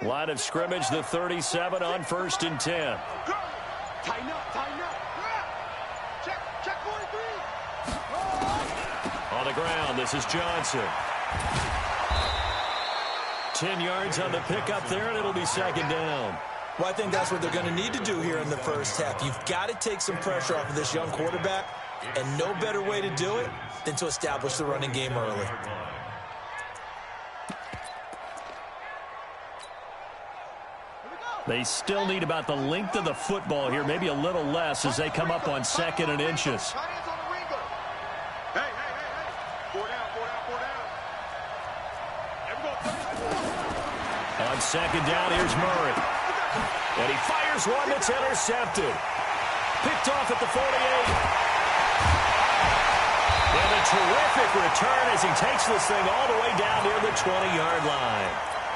Line of scrimmage, the 37 on 1st and 10. Tighten up, tighten up. Check 43. On the ground, this is Johnson. 10 yards on the pickup there, and it'll be 2nd down. Well, I think that's what they're going to need to do here in the first half. You've got to take some pressure off of this young quarterback, and no better way to do it than to establish the running game early. They still need about the length of the football here, maybe a little less as they come up on 2nd and inches. Hey. 4 down. On 2nd down, here's Murray. And he fires one that's intercepted. Picked off at the 48. And a terrific return as he takes this thing all the way down near the 20-yard line.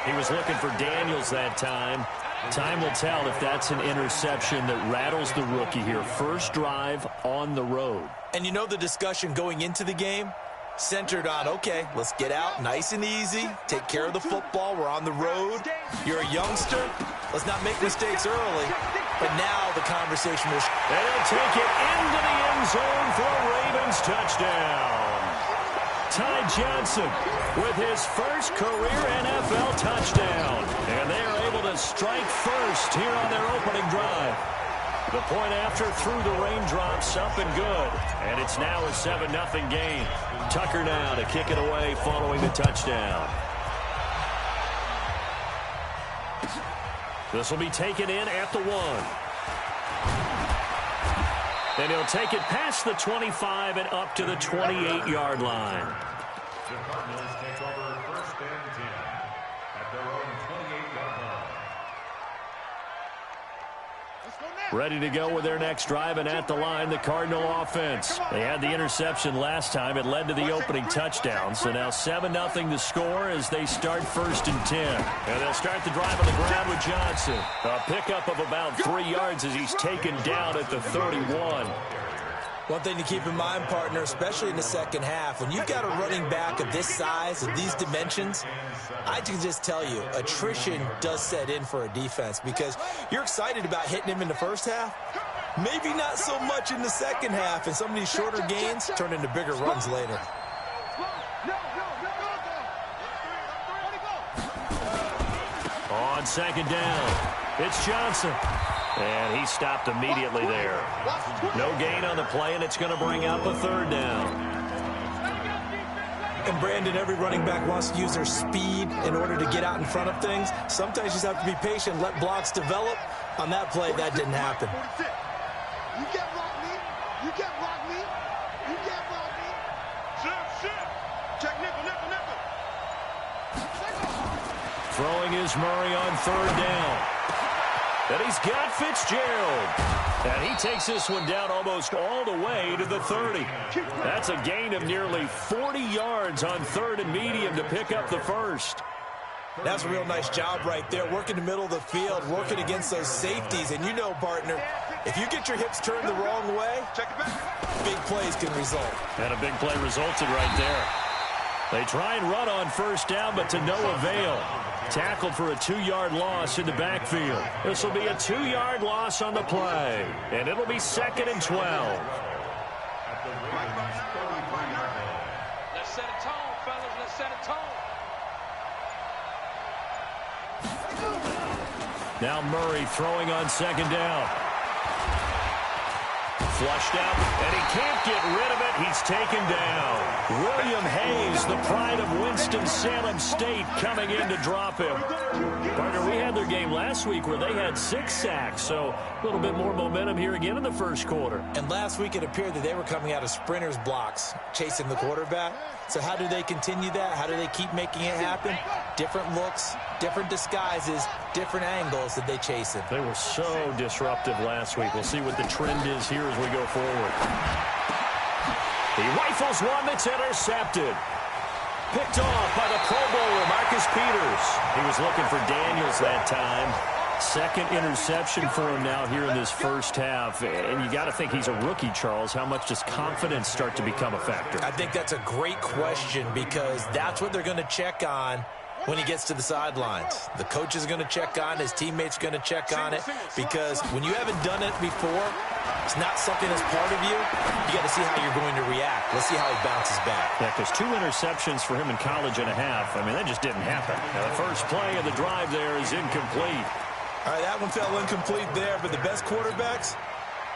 He was looking for Daniels that time. Time will tell if that's an interception that rattles the rookie here. First drive on the road. And you know the discussion going into the game? Centered on, okay, let's get out nice and easy, take care of the football, we're on the road, you're a youngster, let's not make mistakes early. But now the conversation will... And he'll take it into the end zone for a Ravens touchdown. Ty Johnson with his first career NFL touchdown. And they are able to strike first here on their opening drive. The point after through the raindrops, up and good. And it's now a 7-0 game. Tucker now to kick it away following the touchdown. This will be taken in at the 1. And he'll take it past the 25 and up to the 28-yard line. The Cardinals take over 1st and 10 at their own 28-yard line. Ready to go with their next drive, and at the line, the Cardinal offense. They had the interception last time. It led to the opening touchdown. So now 7-0 to score as they start 1st and 10. And they'll start the drive on the ground with Johnson. A pickup of about 3 yards as he's taken down at the 31. One thing to keep in mind, partner, especially in the second half, when you've got a running back of this size, of these dimensions, I can just tell you, attrition does set in for a defense because you're excited about hitting him in the first half, maybe not so much in the second half, and some of these shorter gains turn into bigger runs later. On 2nd down, it's Johnson. And he stopped immediately there. No gain on the play, and it's going to bring up a 3rd down. And, Brandon, every running back wants to use their speed in order to get out in front of things. Sometimes you just have to be patient, let blocks develop. On that play, that didn't happen. You can't block me. You can't block me. You can't block me. Shift. Check nickel. Throwing is Murray on 3rd down. And he's got Fitzgerald. And he takes this one down almost all the way to the 30. That's a gain of nearly 40 yards on 3rd and medium to pick up the first. That's a real nice job right there, working the middle of the field, working against those safeties. And you know, partner, if you get your hips turned the wrong way, big plays can result. And a big play resulted right there. They try and run on 1st down, but to no avail. Tackled for a 2-yard loss in the backfield. This will be a 2-yard loss on the play. And it'll be 2nd and 12. Let's set a tone, fellas. Let's set a tone. Now Murray throwing on 2nd down. Flushed out, and he can't get rid of it. He's taken down. William Hayes, the pride of Winston-Salem State, coming in to drop him. Partner, we had their game last week where they had 6 sacks, so a little bit more momentum here again in the first quarter. And last week it appeared that they were coming out of sprinters blocks, chasing the quarterback. So how do they continue that? How do they keep making it happen? Different looks, different disguises, different angles that they chase him. They were so disruptive last week. We'll see what the trend is here as we go forward. He rifles one that's intercepted. Picked off by the Pro Bowler, Marcus Peters. He was looking for Daniels that time. 2nd interception for him now here in this first half. And you got to think he's a rookie, Charles. How much does confidence start to become a factor? I think that's a great question because that's what they're going to check on when he gets to the sidelines. The coach is going to check on it. His teammates are going to check on it, because when you haven't done it before, it's not something that's part of you. You got to see how you're going to react. Let's see how he bounces back. Yeah, because 2 interceptions for him in college and a half. I mean, that just didn't happen. Now, the first play of the drive there is incomplete. All right, that one fell incomplete there, but the best quarterbacks,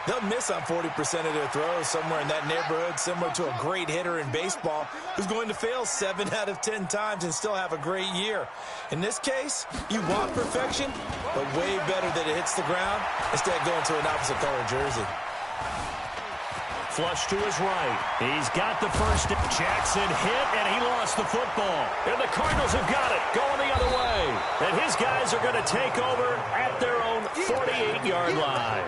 they'll miss on 40% of their throws, somewhere in that neighborhood, similar to a great hitter in baseball who's going to fail 7 out of 10 times and still have a great year. In this case, you want perfection, but way better that it hits the ground instead of going to an opposite color jersey. Flush to his right. He's got the first. Jackson hit, and he lost the football. And the Cardinals have got it, going the other way. And his guys are going to take over at their own 48-yard line.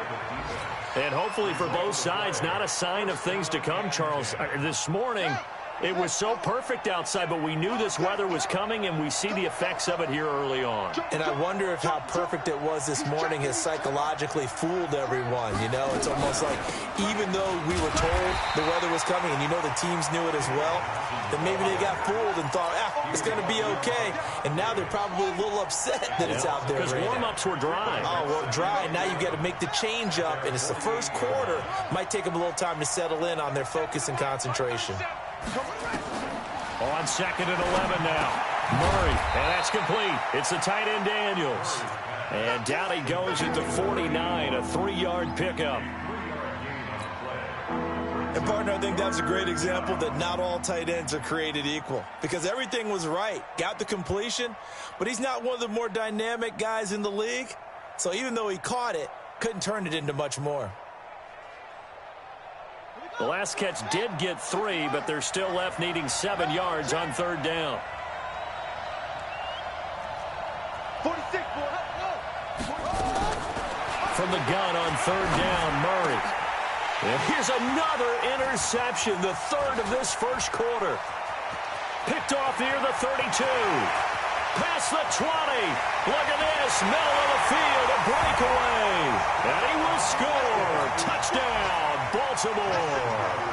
And hopefully for both sides, not a sign of things to come, Charles. This morning, it was so perfect outside, but we knew this weather was coming, and we see the effects of it here early on. And I wonder if how perfect it was this morning has psychologically fooled everyone. You know, it's almost like even though we were told the weather was coming, and you know the teams knew it as well, then maybe they got fooled and thought, it's going to be okay. And now they're probably a little upset that it's out there. Because warm-ups were dry. Oh, well, dry. Now you got to make the change up, and it's the first quarter. Might take them a little time to settle in on their focus and concentration. On 2nd and 11 now. Murray, and that's complete. It's the tight end Daniels. And down he goes at the 49, a 3-yard pickup. And, partner, I think that's a great example that not all tight ends are created equal, because everything was right. Got the completion, but he's not one of the more dynamic guys in the league. So even though he caught it, couldn't turn it into much more. The last catch did get 3, but they're still left needing 7 yards on 3rd down. 46, From the gun on 3rd down, Murray. And here's another interception, the 3rd of this first quarter. Picked off near the 32. Past the 20. Look at this. Middle of the field, a breakaway. And he will score. Touchdown, Baltimore.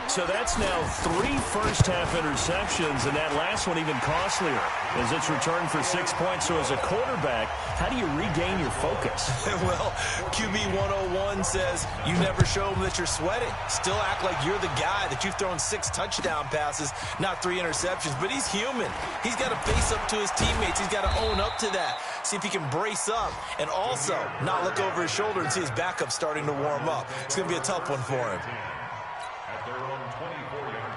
So that's now 3 first-half interceptions, and that last one even costlier as it's returned for 6 points. So as a quarterback, how do you regain your focus? Well, QB 101 says you never show them that you're sweating. Still act like you're the guy, that you've thrown 6 touchdown passes, not 3 interceptions. But he's human. He's got to face up to his teammates. He's got to own up to that. See if he can brace up and also not look over his shoulder and see his backup starting to warm up. It's going to be a tough one for him. At their own 24-yard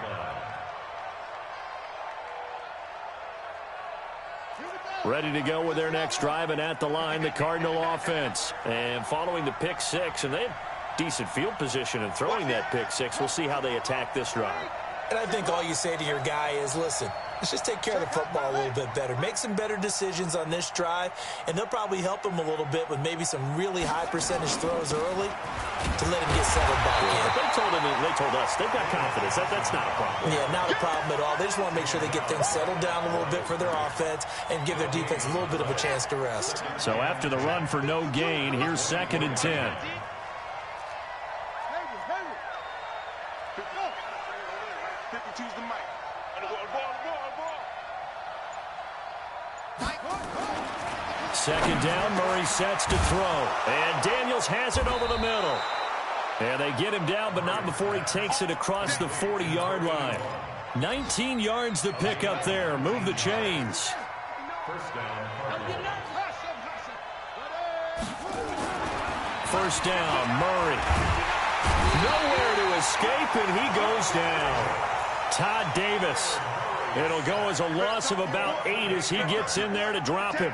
line. Ready to go with their next drive, and at the line, the Cardinal offense. And following the pick 6, and they have decent field position in throwing that pick 6. We'll see how they attack this drive. And I think all you say to your guy is, listen, let's just take care of the football a little bit better. Make some better decisions on this drive, and they'll probably help him a little bit with maybe some really high percentage throws early to let him get settled back in. They told us they've got confidence. That's not a problem. Yeah, not a problem at all. They just want to make sure they get things settled down a little bit for their offense and give their defense a little bit of a chance to rest. So after the run for no gain, here's 2nd and 10. 52's the mic. Second down, Murray sets to throw. And Daniels has it over the middle. And they get him down, but not before he takes it across the 40-yard line. 19 yards to pick up there. Move the chains. First down. First down, Murray. Nowhere to escape, and he goes down. Todd Davis. It'll go as a loss of about 8 as he gets in there to drop him.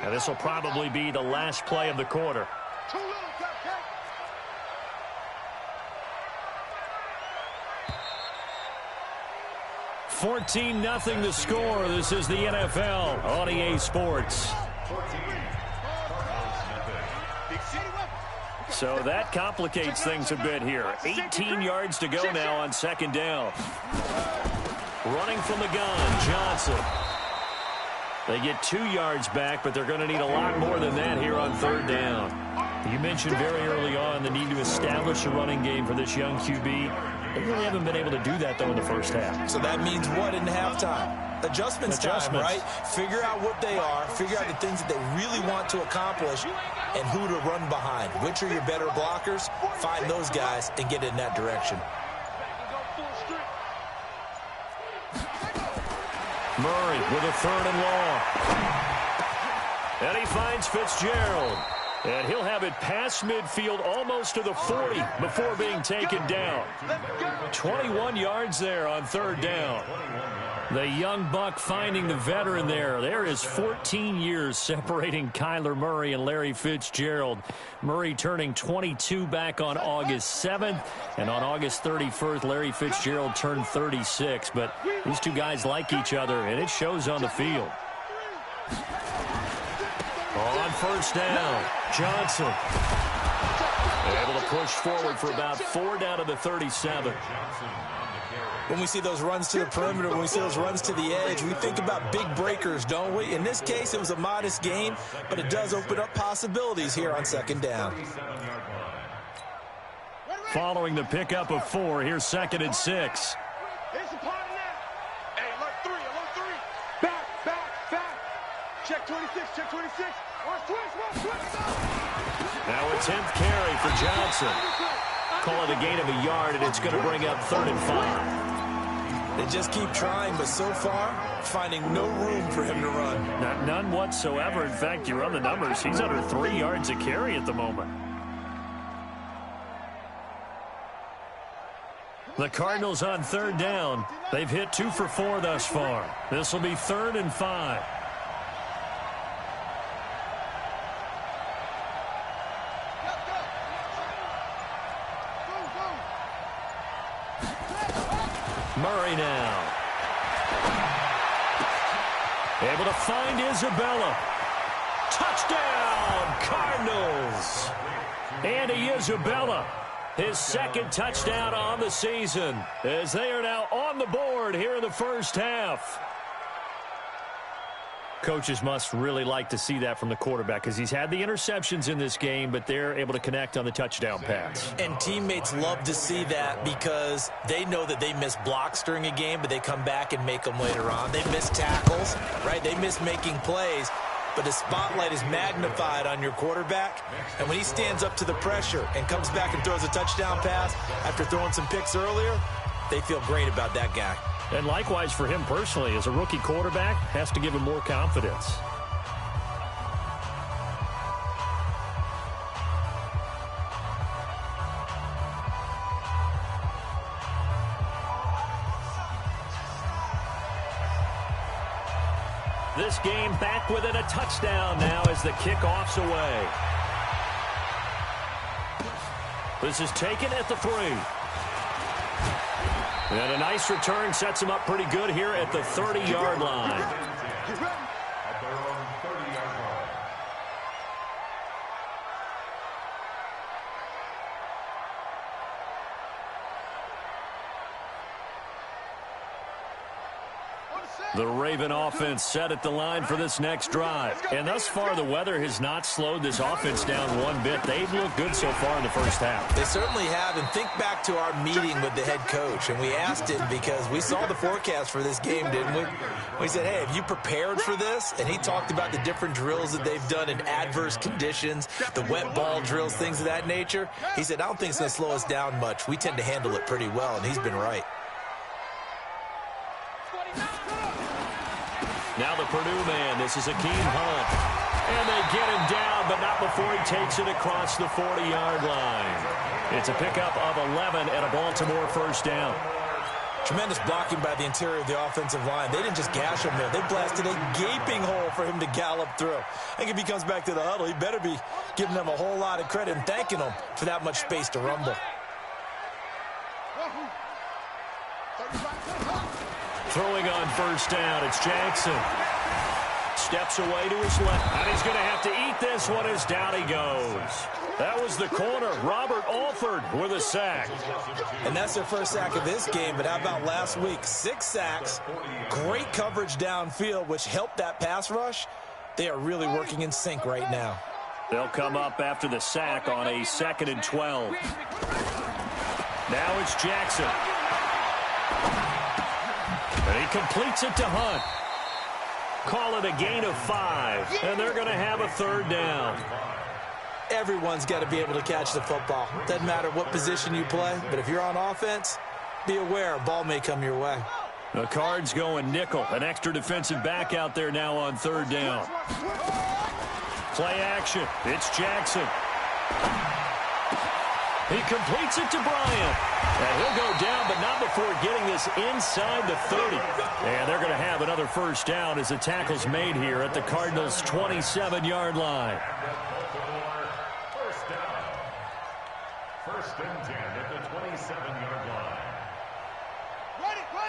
Now this will probably be the last play of the quarter. 14-0 the score. This is the NFL on EA Sports. So that complicates things a bit here. 18 yards to go now on 2nd down. Running from the gun, Johnson. They get 2 yards back, but they're going to need a lot more than that here on 3rd down. You mentioned very early on the need to establish a running game for this young QB. They really haven't been able to do that, though, in the first half. So that means what in halftime? Adjustments time, right? Figure out what they are, figure out the things that they really want to accomplish, and who to run behind. Which are your better blockers? Find those guys and get in that direction. Murray with a 3rd and long. And he finds Fitzgerald. And he'll have it past midfield almost to the 40 before being taken down. 21 yards there on 3rd down. The young buck finding the veteran there. There is 14 years separating Kyler Murray and Larry Fitzgerald. Murray turning 22 back on August 7th. And on August 31st, Larry Fitzgerald turned 36. But these two guys like each other, and it shows on the field. On 1st down, Johnson able to push forward for about 4 down to the 37. When we see those runs to the perimeter, when we see those runs to the edge, we think about big breakers, don't we? In this case, it was a modest gain, but it does open up possibilities here on 2nd down. Following the pickup of 4, here's 2nd and 6. Check 26, check 26. Watch twist. Now a 10th carry for Johnson. Call it a gain of a yard, and it's going to bring up 3rd and 5. They just keep trying, but so far, finding no room for him to run. None whatsoever. In fact, you run the numbers. He's under 3 yards a carry at the moment. The Cardinals on 3rd down. They've hit 2 for 4 thus far. This will be 3rd and 5. Murray now. Able to find Isabella. Touchdown, Cardinals. Andy Isabella, his 2nd touchdown on the season, as they are now on the board here in the first half. Coaches must really like to see that from the quarterback because he's had the interceptions in this game, but they're able to connect on the touchdown pass. And teammates love to see that because they know that they miss blocks during a game, but they come back and make them later on. They miss tackles, right? They miss making plays, but the spotlight is magnified on your quarterback. And when he stands up to the pressure and comes back and throws a touchdown pass after throwing some picks earlier, they feel great about that guy. And likewise for him personally, as a rookie quarterback, has to give him more confidence. This game back within a touchdown now as the kickoff's away. This is taken at the 3. And a nice return sets him up pretty good here at the 30-yard line. At their own 30-yard line. The Raven offense set at the line for this next drive. And thus far, the weather has not slowed this offense down one bit. They've looked good so far in the first half. They certainly have. And think back to our meeting with the head coach. And we asked him because we saw the forecast for this game, didn't we? We said, hey, have you prepared for this? And he talked about the different drills that they've done in adverse conditions, the wet ball drills, things of that nature. He said, I don't think it's going to slow us down much. We tend to handle it pretty well, and he's been right. Now the Purdue man, this is Akeem Hunt. And they get him down, but not before he takes it across the 40-yard line. It's a pickup of 11 and a Baltimore first down. Tremendous blocking by the interior of the offensive line. They didn't just gash him there. They blasted a gaping hole for him to gallop through. I think if he comes back to the huddle, he better be giving them a whole lot of credit and thanking them for that much space to rumble. Throwing on first down, it's Jackson. Steps away to his left, and he's going to have to eat this one as down he goes. That was the corner, Robert Alford, with a sack. And that's their first sack of this game, but how about last week? 6 sacks, great coverage downfield, which helped that pass rush. They are really working in sync right now. They'll come up after the sack on a 2nd and 12. Now it's Jackson. And he completes it to Hunt. Call it a gain of 5, and they're going to have a 3rd down. Everyone's got to be able to catch the football. Doesn't matter what position you play, but if you're on offense, be aware a ball may come your way. The Cards going nickel. An extra defensive back out there now on 3rd down. Play action. It's Jackson. He completes it to Bryant. And he'll go down, but not before getting this inside the 30. And they're going to have another 1st down as the tackle's made here at the Cardinals' 27-yard line. 1st down. 1st and 10 at the 27-yard line.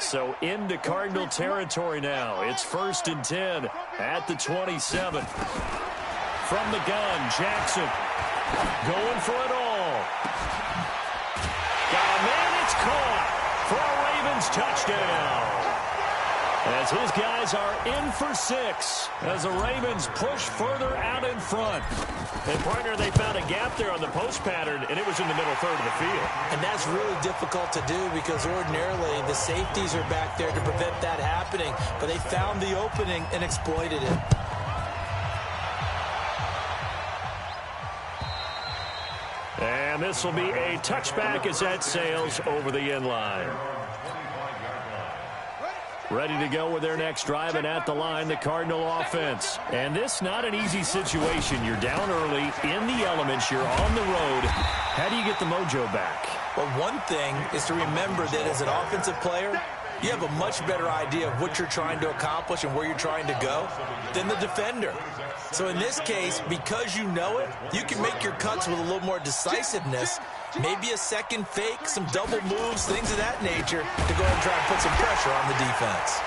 So into Cardinal territory now. It's 1st and 10 at the 27. From the gun, Jackson going for it all. Got a man, it's caught for a Ravens touchdown. As his guys are in for 6 as the Ravens push further out in front. And, partner, they found a gap there on the post pattern, and it was in the middle third of the field. And that's really difficult to do because ordinarily the safeties are back there to prevent that happening. But they found the opening and exploited it. And this will be a touchback as that sails over the end line. Ready to go with their next drive, and at the line, the Cardinal offense. And this not an easy situation. You're down early, in the elements, you're on the road. How do you get the mojo back? Well, one thing is to remember that as an offensive player, you have a much better idea of what you're trying to accomplish and where you're trying to go than the defender. So in this case, because you know it, you can make your cuts with a little more decisiveness. Maybe a second fake, some double moves, things of that nature to go and try and put some pressure on the defense.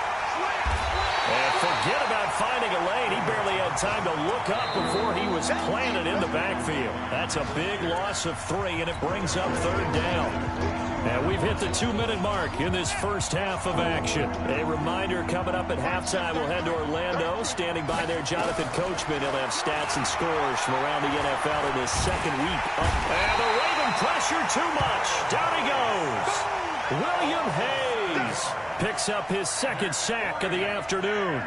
And forget about finding a lane. He barely had time to look up before he was planted in the backfield. That's a big loss of 3, and it brings up 3rd down. And we've hit the 2-minute mark in this first half of action. A reminder coming up at halftime, we'll head to Orlando. Standing by there, Jonathan Coachman. He'll have stats and scores from around the NFL in his 2nd week. And the Raven pressure too much. Down he goes. William Hayes picks up his 2nd sack of the afternoon.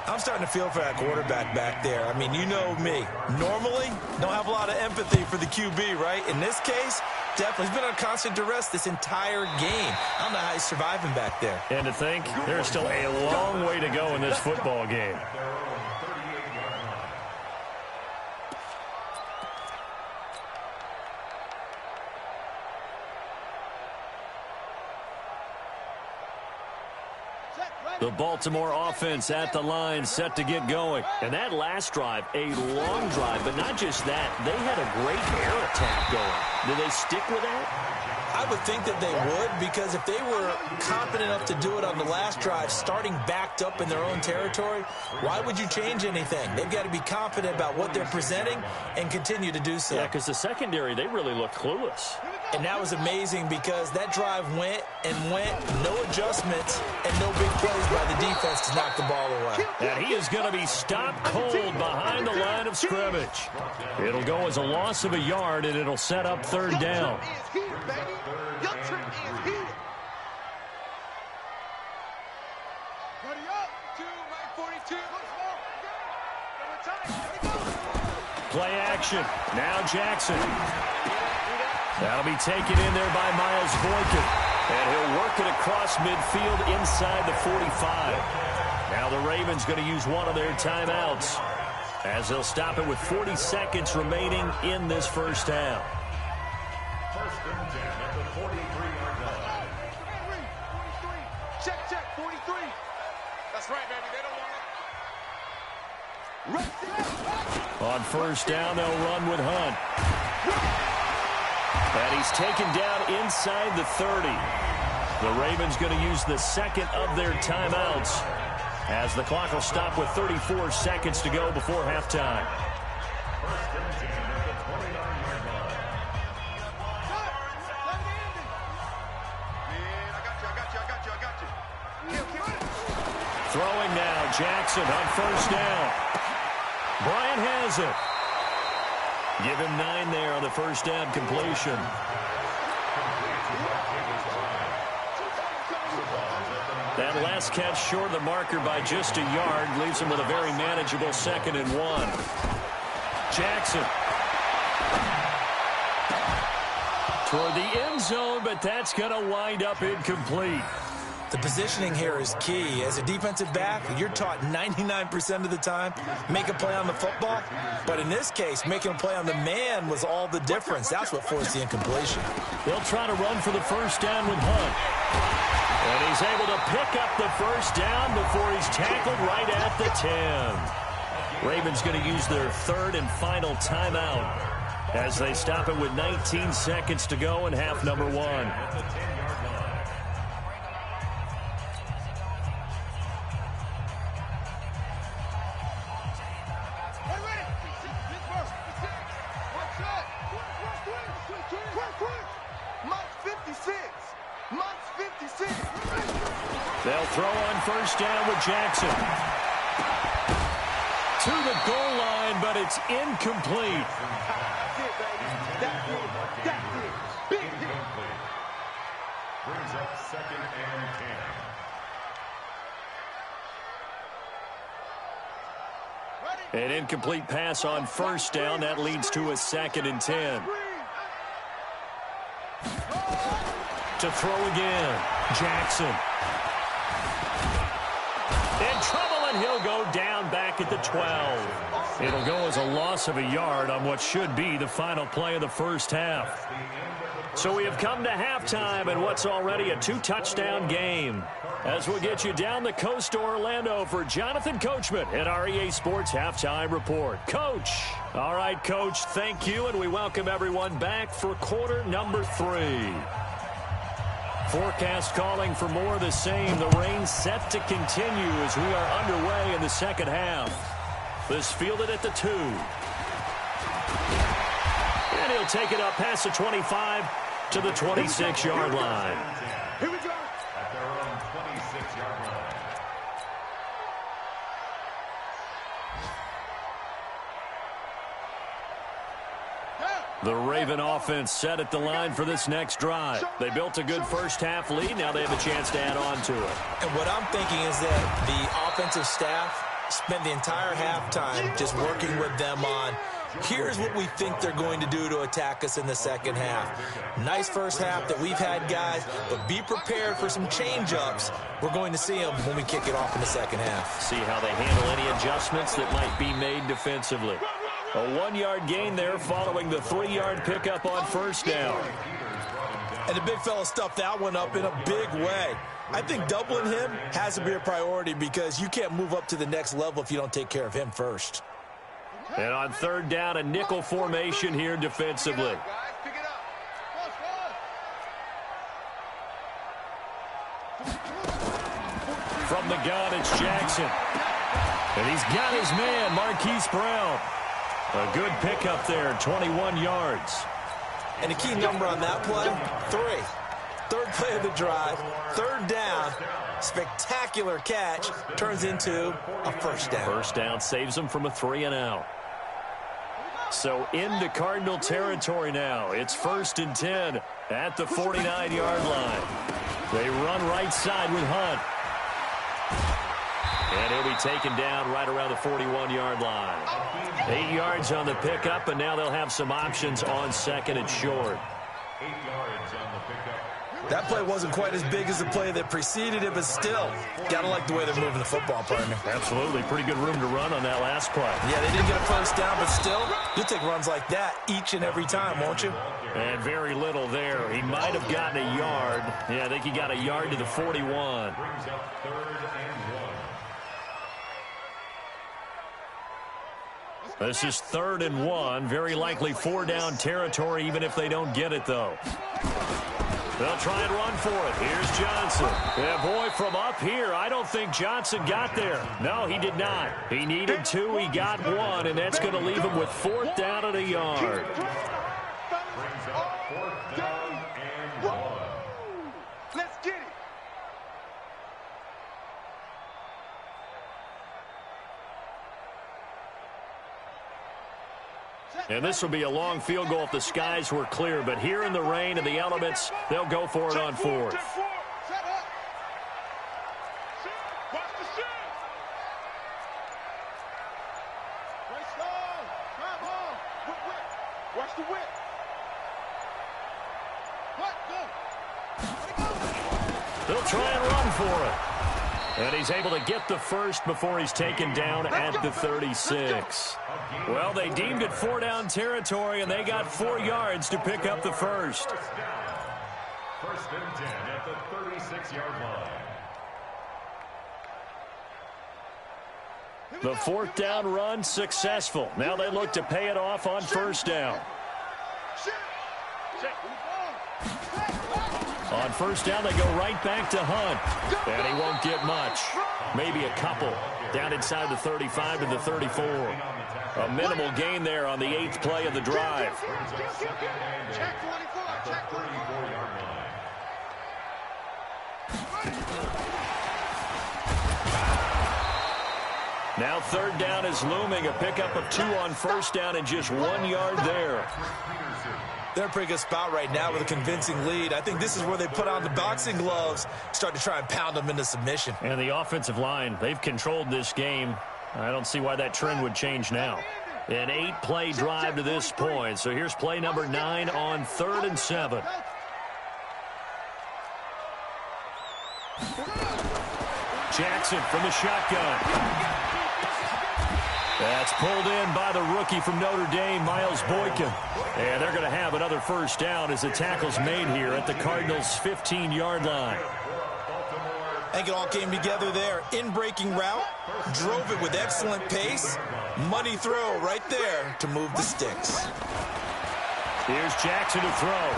I'm starting to feel for that quarterback back there. I mean, you know me. Normally, don't have a lot of empathy for the QB, right? In this case, definitely. He's been on constant duress this entire game. I don't know how he's surviving back there. And to think, there's still a long way to go in this football game. The Baltimore offense at the line, set to get going. And that last drive, a long drive, but not just that. They had a great air attack going. Do they stick with that? I would think that they would, because if they were confident enough to do it on the last drive, starting backed up in their own territory, why would you change anything? They've got to be confident about what they're presenting and continue to do so. Yeah, because the secondary, they really look clueless. And that was amazing because that drive went and went, no adjustments, and no big plays by the defense to knock the ball away. And he is going to be stopped cold behind the line of scrimmage. It'll go as a loss of a yard, and it'll set up 3rd down. Play action. Now Jackson. That'll be taken in there by Miles Boykin. And he'll work it across midfield inside the 45. Now the Ravens going to use one of their timeouts as they'll stop it with 40 seconds remaining in this first half. 1st and 10 at the 43-yard line. Check, 43. That's right, baby. They don't want it. On 1st down, they'll run with Hunt. And he's taken down inside the 30. The Ravens going to use the 2nd of their timeouts as the clock will stop with 34 seconds to go before halftime. 1st and 10 at the 29-yard line. Man, I got you. Throwing now, Jackson on 1st down. Bryant has it. Give him 9 there on the first down completion. That last catch short of the marker by just a yard leaves him with a very manageable 2nd and 1. Jackson. Toward the end zone, but that's going to wind up incomplete. The positioning here is key. As a defensive back, you're taught 99% of the time, make a play on the football. But in this case, making a play on the man was all the difference. That's what forced the incompletion. They'll try to run for the first down with Hunt. And he's able to pick up the first down before he's tackled right at the 10. Ravens going to use their 3rd and final timeout as they stop it with 19 seconds to go in half number 1. They'll throw on first down with Jackson. To the goal line, but it's incomplete. Brings up 2nd and 10. An incomplete pass on first down. That leads to a 2nd and 10. To throw again. Jackson. In trouble, and he'll go down back at the 12. It'll go as a loss of a yard on what should be the final play of the first half. So we have come to halftime in what's already a 2-touchdown game. As we'll get you down the coast to Orlando for Jonathan Coachman at our EA Sports Halftime Report. Coach. All right, Coach, thank you, and we welcome everyone back for quarter number 3. Forecast calling for more of the same. The rain set to continue as we are underway in the second half. This fielded at the 2. And he'll take it up past the 25 to the 26-yard line. Here we go. At their own 26-yard line. The Raven offense set at the line for this next drive. They built a good first-half lead. Now they have a chance to add on to it. And what I'm thinking is that the offensive staff spent the entire halftime just working with them on, here's what we think they're going to do to attack us in the second half. Nice first half that we've had, guys, but be prepared for some change-ups. We're going to see them when we kick it off in the second half. See how they handle any adjustments that might be made defensively. A 1-yard gain there following the 3-yard pickup on first down. And the big fella stuffed that one up in a big way. I think doubling him has to be a priority because you can't move up to the next level if you don't take care of him first. And on third down, a nickel formation here defensively. From the gun, it's Jackson. And he's got his man, Marquise Brown. A good pickup there, 21 yards. And the key number on that play, 3. Third play of the drive, third down, spectacular catch, turns into a first down. First down saves them from a 3-and-out. So into Cardinal territory now. It's 1st and 10 at the 49-yard line. They run right side with Hunt. And he'll be taken down right around the 41-yard line. 8 yards on the pickup, and now they'll have some options on 2nd and short. 8 yards on the pickup. That play wasn't quite as big as the play that preceded it, but still, gotta like the way they're moving the football, partner. Absolutely. Pretty good room to run on that last play. Yeah, they didn't get a first down, but still, you'll take runs like that each and every time, won't you? And very little there. He might have gotten a yard. Yeah, I think he got a yard to the 41. Brings up 3rd and 1. This is 3rd and 1. Very likely 4-down territory, even if they don't get it, though. They'll try and run for it. Here's Johnson. Yeah, boy, from up here, I don't think Johnson got there. No, he did not. He needed 2. He got 1, and that's going to leave him with 4th down and a yard. Brings up 4th down and 1. Let's get it. And this will be a long field goal if the skies were clear. But here in the rain and the elements, they'll go for it on fourth. Watch the whip. They'll try and run for it. And he's able to get the first before he's taken down at the 36. Well, they deemed it 4-down territory, and they got 4 yards to pick up the first. First and 10 at the 36-yard line. The 4th down run successful. Now they look to pay it off on first down. On first down, they go right back to Hunt. And he won't get much. Maybe a couple. Down inside the 35 to the 34. A minimal gain there on the 8th play of the drive. Check 24. Check 34-yard line. Now 3rd down is looming. A pickup of 2 on first down and just 1 yard there. They're in a pretty good spot right now with a convincing lead. I think this is where they put on the boxing gloves, start to try and pound them into submission. And the offensive line, they've controlled this game. I don't see why that trend would change now. An 8-play drive to this point. So here's play number 9 on 3rd and 7. Jackson from the shotgun. That's pulled in by the rookie from Notre Dame, Miles Boykin. And they're going to have another first down as the tackle's made here at the Cardinals' 15-yard line. I think it all came together there. In-breaking route, drove it with excellent pace. Money throw right there to move the sticks. Here's Jackson to throw.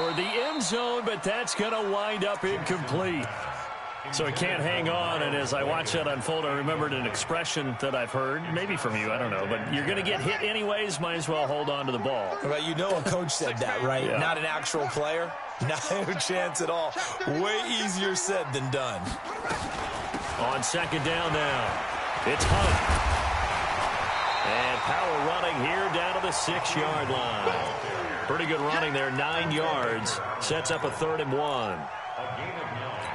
Toward the end zone, but that's going to wind up incomplete. So he can't hang on, and as I watch that unfold, I remembered an expression that I've heard, maybe from you, I don't know, but you're going to get hit anyways, might as well hold on to the ball. Right, you know a coach said that, right? Yeah. Not an actual player. Not a chance at all. Way easier said than done. On 2nd down now, it's Hunt. And power running here down to the 6-yard line. Pretty good running there, 9 yards. Sets up a 3rd and 1.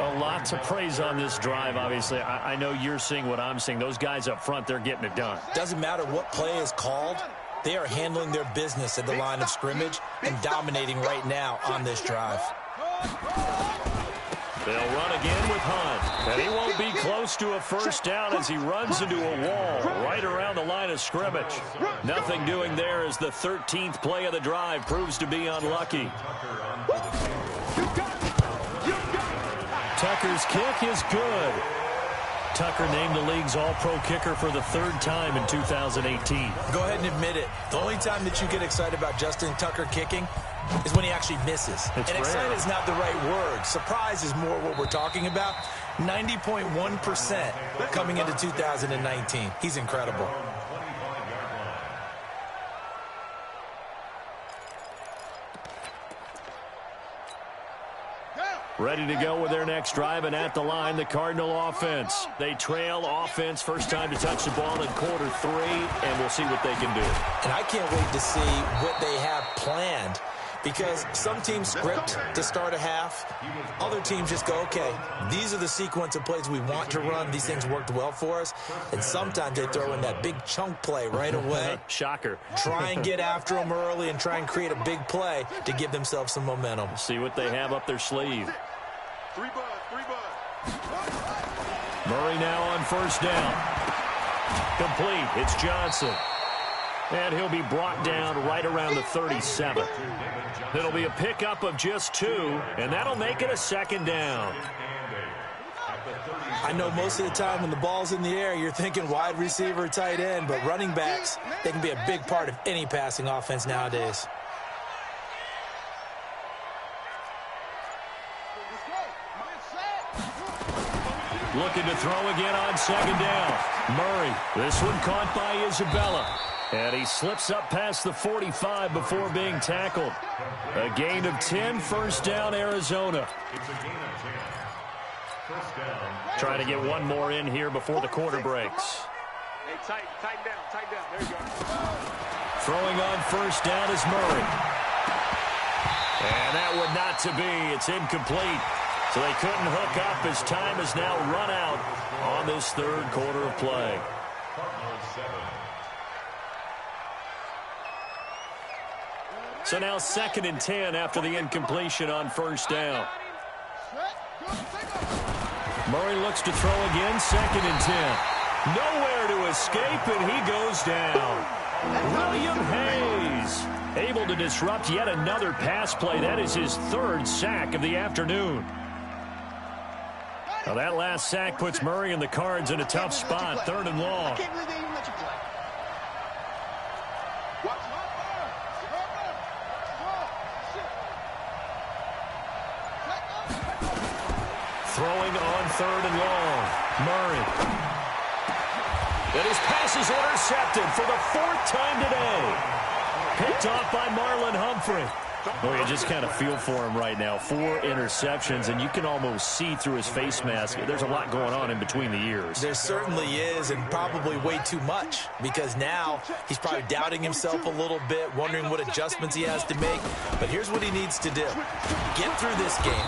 A lot to praise on this drive, obviously. I know you're seeing what I'm seeing. Those guys up front, they're getting it done. Doesn't matter what play is called. They are handling their business at the line of scrimmage and dominating right now on this drive. They'll run again with Hunt. And he won't be close to a first down as he runs into a wall right around the line of scrimmage. Nothing doing there as the 13th play of the drive proves to be unlucky. Tucker's kick is good. Tucker named the league's all-pro kicker for the 3rd time in 2018. Go ahead and admit it. The only time that you get excited about Justin Tucker kicking is when he actually misses. And excited is not the right word. Surprise is more what we're talking about. 90.1% coming into 2019. He's incredible. Ready to go with their next drive, and at the line, the Cardinal offense. They trail offense, first time to touch the ball in quarter 3, and we'll see what they can do. And I can't wait to see what they have planned, because some teams script to start a half. Other teams just go, okay, these are the sequence of plays we want to run. These things worked well for us. And sometimes they throw in that big chunk play right away. Shocker. Try and get after them early and try and create a big play to give themselves some momentum. See what they have up their sleeve. 3 bud. Murray now on first down. Complete. It's Johnson. And he'll be brought down right around the 37. It'll be a pickup of just 2, and that'll make it a 2nd down. I know most of the time when the ball's in the air, you're thinking wide receiver, tight end, but running backs, they can be a big part of any passing offense nowadays. Looking to throw again on 2nd down. Murray, this one caught by Isabella. And he slips up past the 45 before being tackled. A gain of 10, first down, Arizona. Trying to get one more in here before the quarter breaks. Hey, tighten down. There you go. Throwing on first down is Murray. And that would not to be. It's incomplete. So they couldn't hook up as time has now run out on this third quarter of play. So now 2nd and 10 after the incompletion on first down. Murray looks to throw again, 2nd and 10. Nowhere to escape, and he goes down. William Hayes able to disrupt yet another pass play. That is his 3rd sack of the afternoon. Now that last sack puts Murray and the Cards in a tough spot, 3rd and long. Throwing on 3rd and long. Murray. And his pass is intercepted for the 4th time today. Picked off by Marlon Humphrey. Well, you just kind of feel for him right now. 4 interceptions, and you can almost see through his face mask. There's a lot going on in between the ears. There certainly is, and probably way too much, because now he's probably doubting himself a little bit, wondering what adjustments he has to make. But here's what he needs to do. Get through this game.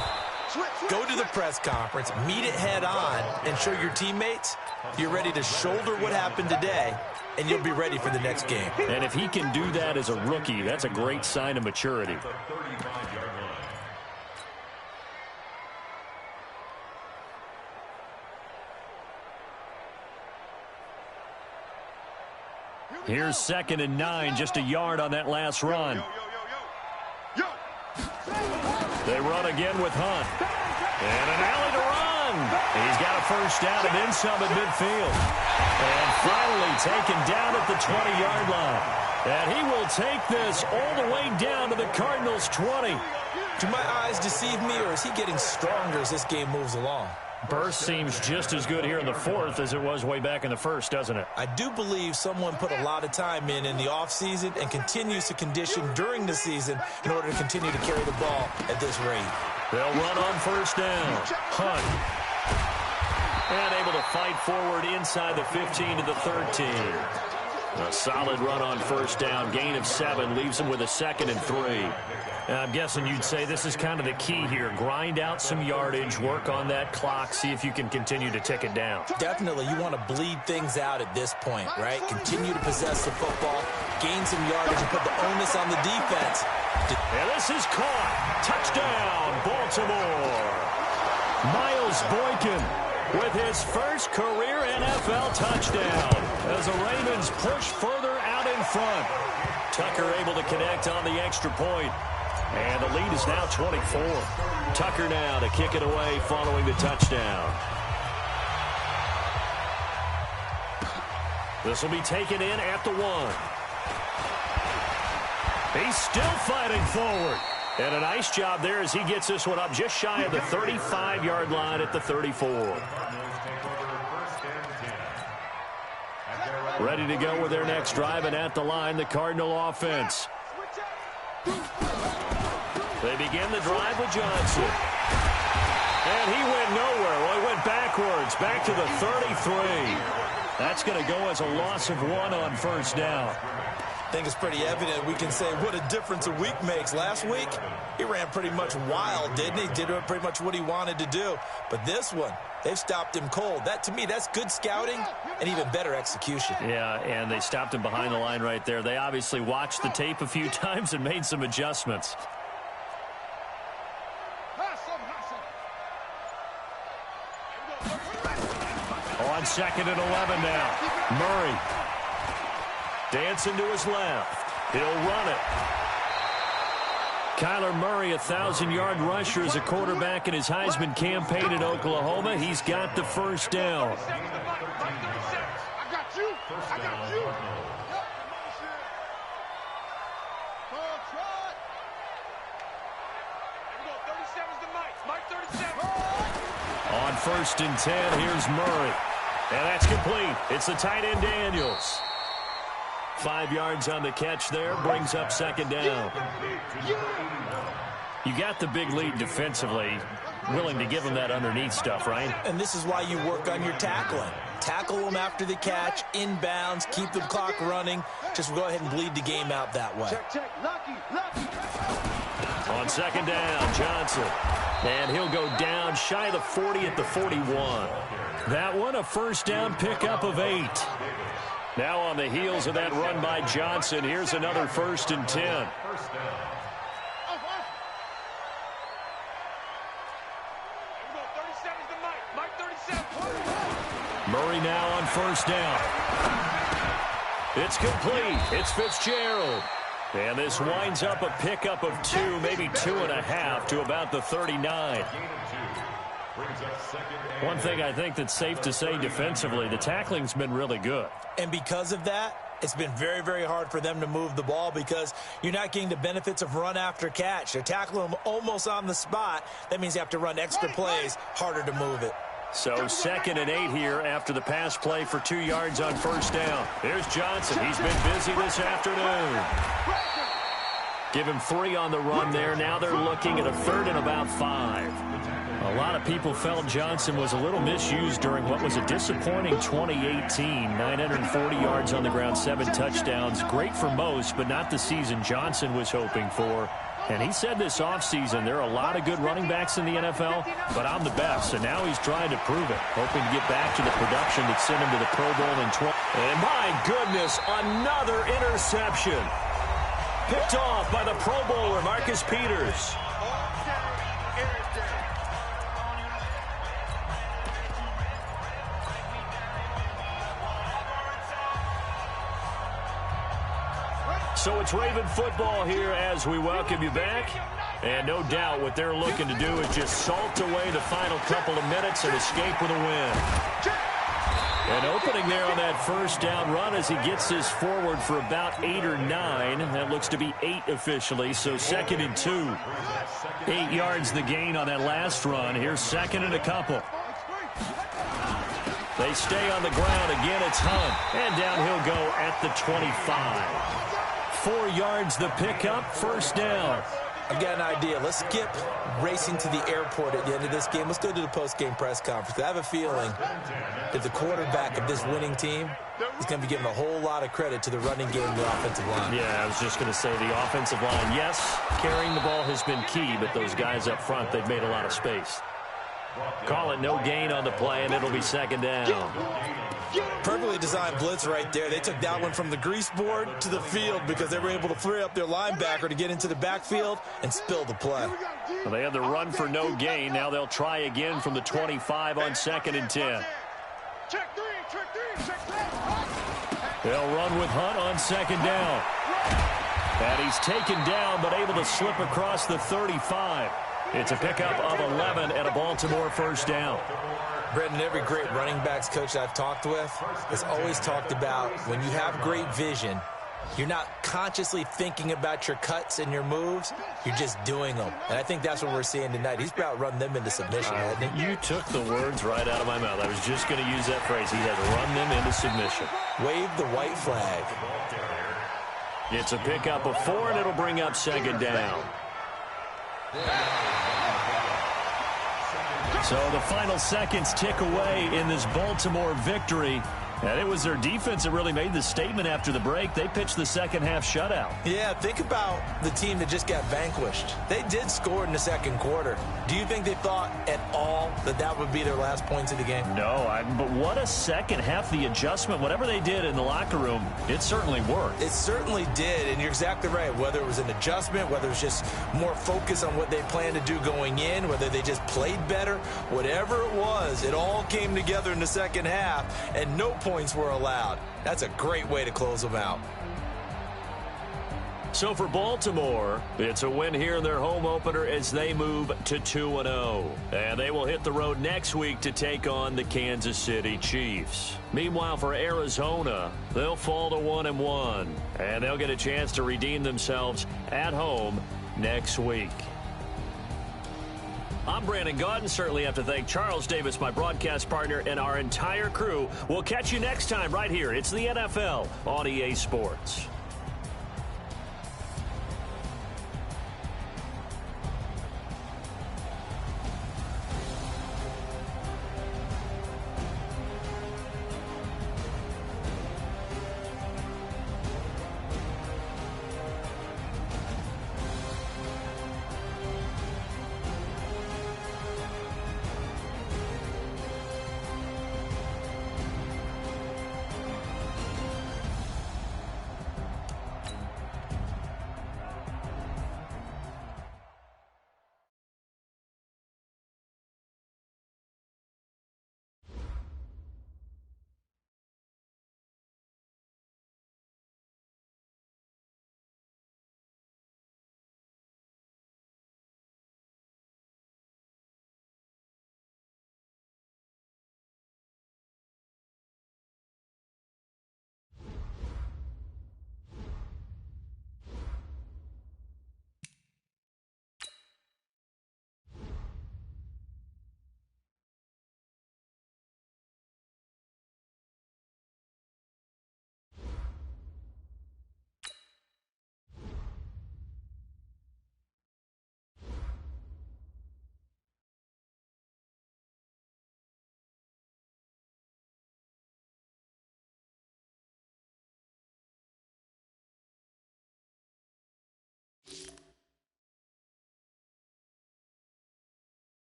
Go to the press conference, meet it head on, and show your teammates you're ready to shoulder what happened today, and you'll be ready for the next game. And if he can do that as a rookie, that's a great sign of maturity. Here's 2nd and 9, just a yard on that last run. They run again with Hunt. And an alley to run. He's got a first down and then some at midfield. And finally taken down at the 20-yard line. And he will take this all the way down to the Cardinals' 20. Do my eyes deceive me, or is he getting stronger as this game moves along? Burst seems just as good here in the 4th as it was way back in the 1st, doesn't it? I do believe someone put a lot of time in the offseason and continues to condition during the season in order to continue to carry the ball at this rate. They'll run on first down. Hunt. And able to fight forward inside the 15 to the 13. A solid run on first down. Gain of 7 leaves him with a 2nd and 3. I'm guessing you'd say this is kind of the key here. Grind out some yardage, work on that clock, see if you can continue to tick it down. Definitely. You want to bleed things out at this point, right? Continue to possess the football, gain some yardage, and put the onus on the defense. And this is caught. Touchdown, Baltimore. Miles Boykin with his first career NFL touchdown as the Ravens push further out in front. Tucker able to connect on the extra point. And the lead is now 24. Tucker now to kick it away following the touchdown. This will be taken in at the 1. He's still fighting forward. And a nice job there as he gets this one up just shy of the 35-yard line at the 34. Ready to go with their next drive, and at the line, the Cardinal offense. They begin the drive with Johnson. And he went nowhere. Well, he went backwards, back to the 33. That's going to go as a loss of 1 on first down. I think it's pretty evident. We can say what a difference a week makes. Last week, he ran pretty much wild, didn't he? Did pretty much what he wanted to do. But this one, they've stopped him cold. That, to me, that's good scouting and even better execution. Yeah, and they stopped him behind the line right there. They obviously watched the tape a few times and made some adjustments. On 2nd and 11 now. Murray. Dancing to his left. He'll run it. Kyler Murray, 1,000-yard rusher as a quarterback in his Heisman campaign at Oklahoma. He's got the first down. I got you. On 1st and 10, here's Murray. And that's complete. It's the tight end Daniels. 5 yards on the catch there, brings up 2nd down. You got the big lead defensively, willing to give him that underneath stuff, right? And this is why you work on your tackling. Tackle them after the catch, inbounds, keep the clock running. Just go ahead and bleed the game out that way. Check. Lucky. On second down, Johnson. And he'll go down shy of the 40 at the 41. That one a first down pickup of 8. Now on the heels of that run by Johnson, here's another 1st and 10. Murray now on first down. It's complete. It's Fitzgerald. And this winds up a pickup of 2, maybe 2.5 to about the 39. One thing I think that's safe to say defensively, the tackling's been really good. And because of that, it's been very, very hard for them to move the ball because you're not getting the benefits of run after catch. They're tackling them almost on the spot. That means you have to run extra plays, harder to move it. So 2nd and 8 here after the pass play for 2 yards on first down. Here's Johnson. He's been busy this afternoon. Give him 3 on the run there. Now they're looking at a 3rd and about 5. A lot of people felt Johnson was a little misused during what was a disappointing 2018. 940 yards on the ground, 7 touchdowns. Great for most, but not the season Johnson was hoping for. And he said this offseason, there are a lot of good running backs in the NFL, but I'm the best. And now he's trying to prove it, hoping to get back to the production that sent him to the Pro Bowl in 20. And my goodness, another interception. Picked off by the Pro Bowler, Marcus Peters. So it's Raven football here as we welcome you back. And no doubt what they're looking to do is just salt away the final couple of minutes and escape with a win. An opening there on that first down run as he gets this forward for about 8 or 9. That looks to be 8 officially, so 2nd and 2. 8 yards the gain on that last run. Here's 2nd and a couple. They stay on the ground. Again, it's Hunt. And down he'll go at the 25. 4 yards the pickup, first down. I've got an idea. Let's skip racing to the airport at the end of this game. Let's go to the post-game press conference. I have a feeling that the quarterback of this winning team is going to be given a whole lot of credit to the running game and the offensive line. Yeah, I was just going to say the offensive line. Yes, carrying the ball has been key, but those guys up front, they've made a lot of space. Call it no gain on the play, and it'll be 2nd down. Perfectly designed blitz right there. They took that one from the grease board to the field because they were able to free up their linebacker to get into the backfield and spill the play. Well, they had the run for no gain. Now they'll try again from the 25 on 2nd and 10. Check three. They'll run with Hunt on 2nd down. And he's taken down but able to slip across the 35. It's a pickup of 11 and a Baltimore first down. Brendan, every great running backs coach I've talked with has always talked about when you have great vision, you're not consciously thinking about your cuts and your moves. You're just doing them. And I think that's what we're seeing tonight. He's about run them into submission, hasn't he? You took the words right out of my mouth. I was just going to use that phrase. He has run them into submission. Wave the white flag. It's a pickup of 4, and it'll bring up 2nd down. So the final seconds tick away in this Baltimore victory. And it was their defense that really made the statement after the break. They pitched the second half shutout. Yeah, think about the team that just got vanquished. They did score in the second quarter. Do you think they thought at all that that would be their last points of the game? No, but what a second half. The adjustment, whatever they did in the locker room, it certainly worked. It certainly did, and you're exactly right. Whether it was an adjustment, whether it was just more focus on what they planned to do going in, whether they just played better, whatever it was, it all came together in the second half, and no points were allowed. That's a great way to close them out. So for Baltimore, it's a win here in their home opener as they move to 2-0. And they will hit the road next week to take on the Kansas City Chiefs. Meanwhile, for Arizona, they'll fall to 1-1. And they'll get a chance to redeem themselves at home next week. I'm Brandon Gaudin. Certainly have to thank Charles Davis, my broadcast partner, and our entire crew. We'll catch you next time right here. It's the NFL on EA Sports.